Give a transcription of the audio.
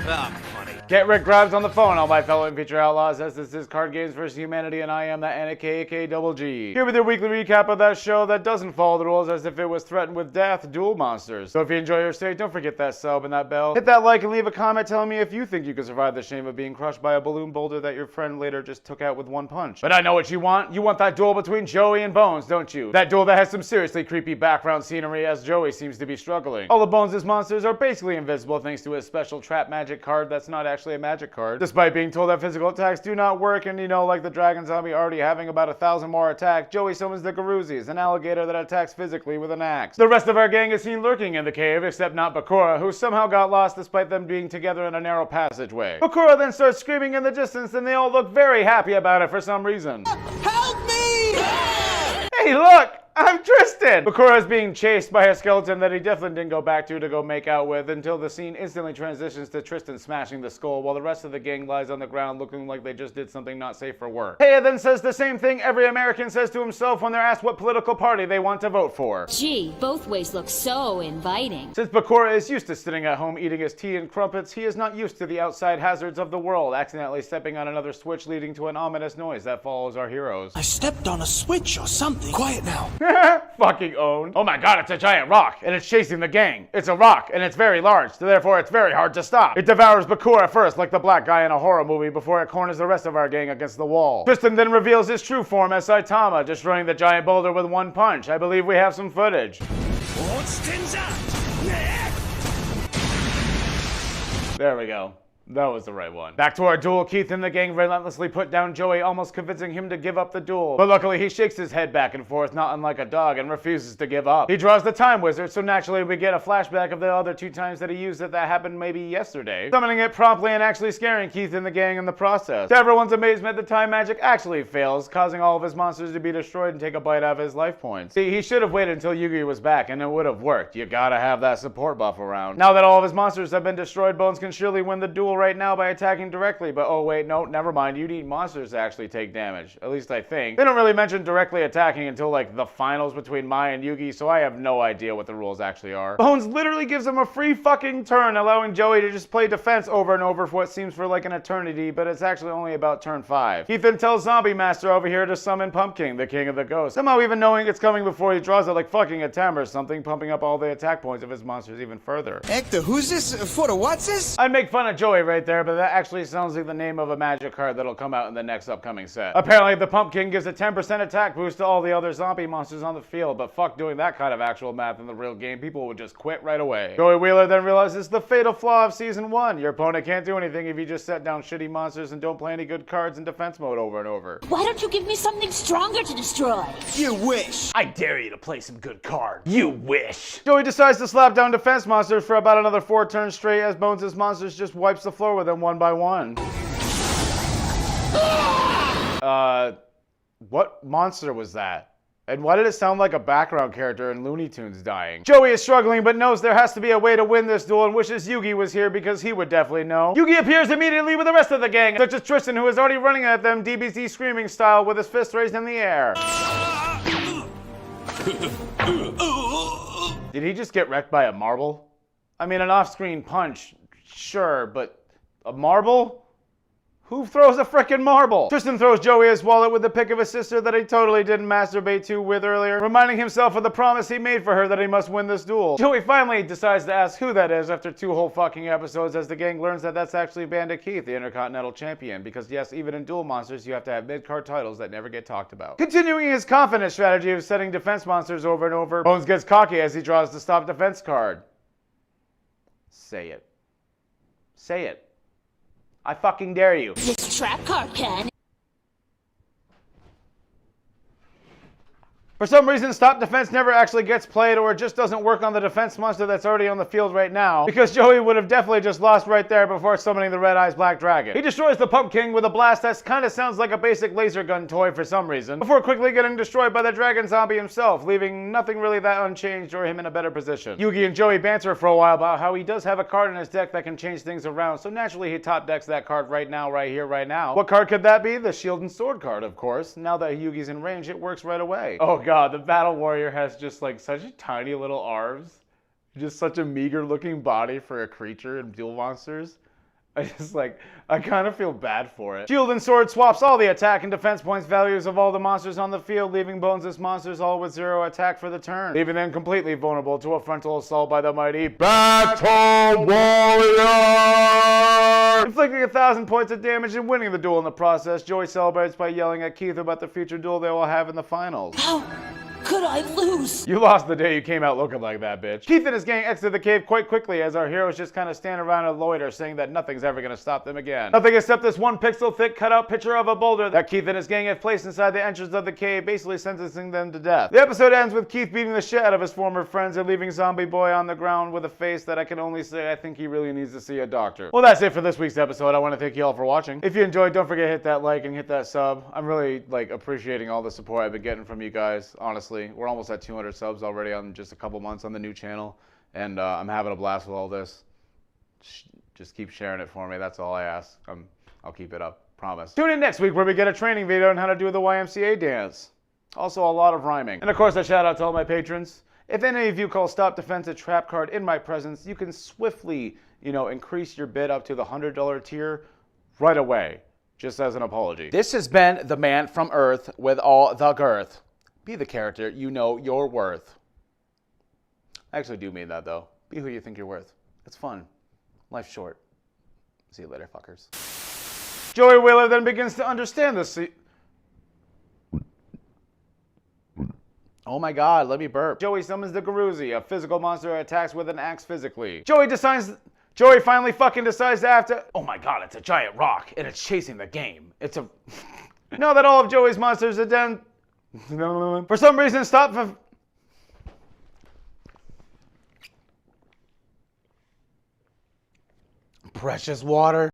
Oh, funny. Get Rick Grabs on the phone, all my fellow feature outlaws, as this is Card Games vs. Humanity, and I am that Anna Double G. Here with your weekly recap of that show that doesn't follow the rules as if it was threatened with death, Duel Monsters. So if you enjoy your stay, don't forget that sub and that bell. Hit that like and leave a comment telling me if you think you can survive the shame of being crushed by a balloon boulder that your friend later just took out with one punch. But I know what you want. You want that duel between Joey and Bones, don't you? That duel that has some seriously creepy background scenery as Joey seems to be struggling. All of Bones' monsters are basically invisible thanks to his special trap magic card that's not actually a magic card. Despite being told that physical attacks do not work and, you know, like the dragon zombie already having about 1,000 more attacks, Joey summons the Garuzis, an alligator that attacks physically with an axe. The rest of our gang is seen lurking in the cave, except not Bakura, who somehow got lost despite them being together in a narrow passageway. Bakura then starts screaming in the distance and they all look very happy about it for some reason. Help me! Hey, look! I'm Tristan! Bakura is being chased by a skeleton that he definitely didn't go back to go make out with until the scene instantly transitions to Tristan smashing the skull while the rest of the gang lies on the ground looking like they just did something not safe for work. Heya then says the same thing every American says to himself when they're asked what political party they want to vote for. Gee, both ways look so inviting. Since Bakura is used to sitting at home eating his tea and crumpets, he is not used to the outside hazards of the world, accidentally stepping on another switch leading to an ominous noise that follows our heroes. I stepped on a switch or something. Quiet now. Fucking owned. Oh my god, it's a giant rock, and it's chasing the gang. It's a rock, and it's very large, so therefore it's very hard to stop. It devours Bakura first, like the black guy in a horror movie, before it corners the rest of our gang against the wall. Tristan then reveals his true form as Saitama, destroying the giant boulder with one punch. I believe we have some footage. There we go. That was the right one. Back to our duel, Keith and the gang relentlessly put down Joey, almost convincing him to give up the duel. But luckily he shakes his head back and forth, not unlike a dog, and refuses to give up. He draws the time wizard, so naturally we get a flashback of the other 2 times that he used it that happened maybe yesterday, summoning it promptly and actually scaring Keith and the gang in the process. To everyone's amazement, the time magic actually fails, causing all of his monsters to be destroyed and take a bite out of his life points. See, he should have waited until Yugioh was back, and it would have worked. You gotta have that support buff around. Now that all of his monsters have been destroyed, Bones can surely win the duel right now by attacking directly, but oh wait, no, never mind. You need monsters to actually take damage. At least I think. They don't really mention directly attacking until like the finals between Mai and Yugi, so I have no idea what the rules actually are. Bones literally gives him a free fucking turn, allowing Joey to just play defense over and over for what seems for like an eternity, but it's actually only about turn 5. He then tells Zombie Master over here to summon Pumpkin, the king of the ghosts, somehow even knowing it's coming before he draws it like fucking a Tem or something, pumping up all the attack points of his monsters even further. Hector, who's this? For the what's this? I'd make fun of Joey right there, but that actually sounds like the name of a magic card that'll come out in the next upcoming set. Apparently, the Pumpkin gives a 10% attack boost to all the other zombie monsters on the field, but fuck doing that kind of actual math in the real game. People would just quit right away. Joey Wheeler then realizes the fatal flaw of Season 1. Your opponent can't do anything if you just set down shitty monsters and don't play any good cards in defense mode over and over. Why don't you give me something stronger to destroy? You wish. I dare you to play some good cards. You wish. Joey decides to slap down defense monsters for about another 4 turns straight as Bones' monsters just wipes the floor with them one by one. What monster was that? And why did it sound like a background character in Looney Tunes dying? Joey is struggling but knows there has to be a way to win this duel and wishes Yugi was here because he would definitely know. Yugi appears immediately with the rest of the gang, such as Tristan, who is already running at them DBZ screaming style with his fist raised in the air. Did he just get wrecked by a marble? I mean, an off-screen punch, sure, but a marble? Who throws a frickin' marble? Tristan throws Joey his wallet with the pic of his sister that he totally didn't masturbate to with earlier, reminding himself of the promise he made for her that he must win this duel. Joey finally decides to ask who that is after 2 whole fucking episodes as the gang learns that that's actually Bandit Keith, the Intercontinental Champion, because yes, even in Duel Monsters, you have to have mid-card titles that never get talked about. Continuing his confident strategy of setting defense monsters over and over, Bones gets cocky as he draws the stop defense card. Say it. Say it. I fucking dare you. This trap card can. For some reason, stop defense never actually gets played, or it just doesn't work on the defense monster that's already on the field right now, because Joey would have definitely just lost right there before summoning the Red Eyes Black Dragon. He destroys the Pumpkin with a blast that kind of sounds like a basic laser gun toy for some reason, before quickly getting destroyed by the Dragon Zombie himself, leaving nothing really that unchanged or him in a better position. Yugi and Joey banter for a while about how he does have a card in his deck that can change things around, so naturally he top decks that card right now, right here, right now. What card could that be? The Shield and Sword card, of course. Now that Yugi's in range, it works right away. Oh god, the Battle Warrior has just like such tiny little arms. Just such a meager looking body for a creature in Duel Monsters. I kind of feel bad for it. Shield and Sword swaps all the attack and defense points values of all the monsters on the field, leaving Bones' monsters all with 0 attack for the turn, leaving them completely vulnerable to a frontal assault by the mighty Battle Warrior! Inflicting 1,000 points of damage and winning the duel in the process, Joey celebrates by yelling at Keith about the future duel they will have in the finals. How could I lose? You lost the day you came out looking like that, bitch. Keith and his gang exit the cave quite quickly as our heroes just kind of stand around and loiter, saying that nothing's ever going to stop them again. Nothing except this 1 pixel thick cutout picture of a boulder that Keith and his gang have placed inside the entrance of the cave, basically sentencing them to death. The episode ends with Keith beating the shit out of his former friends and leaving Zombie Boy on the ground with a face that I can only say I think he really needs to see a doctor. Well, that's it for this week's episode. I want to thank you all for watching. If you enjoyed, don't forget to hit that like and hit that sub. I'm really appreciating all the support I've been getting from you guys, honestly. We're almost at 200 subs already on just a couple months on the new channel, and I'm having a blast with all this. Just keep sharing it for me. That's all I ask. I'll keep it up. Promise. Tune in next week where we get a training video on how to do the YMCA dance. Also a lot of rhyming. And of course, a shout out to all my patrons. If any of you call Stop Defense a trap card in my presence, you can swiftly, increase your bid up to the $100 tier right away, just as an apology. This has been the man from Earth with all the girth. Be the character you know you're worth. I actually do mean that, though. Be who you think you're worth. It's fun. Life's short. See you later, fuckers. Joey Wheeler then begins to understand this. Oh my god, let me burp. Joey summons the Garuzi, a physical monster that attacks with an axe physically. Joey finally fucking decides to have to... Oh my god, it's a giant rock, and it's chasing the game. It's a... Know that all of Joey's monsters are then... For some reason, stop... Precious water.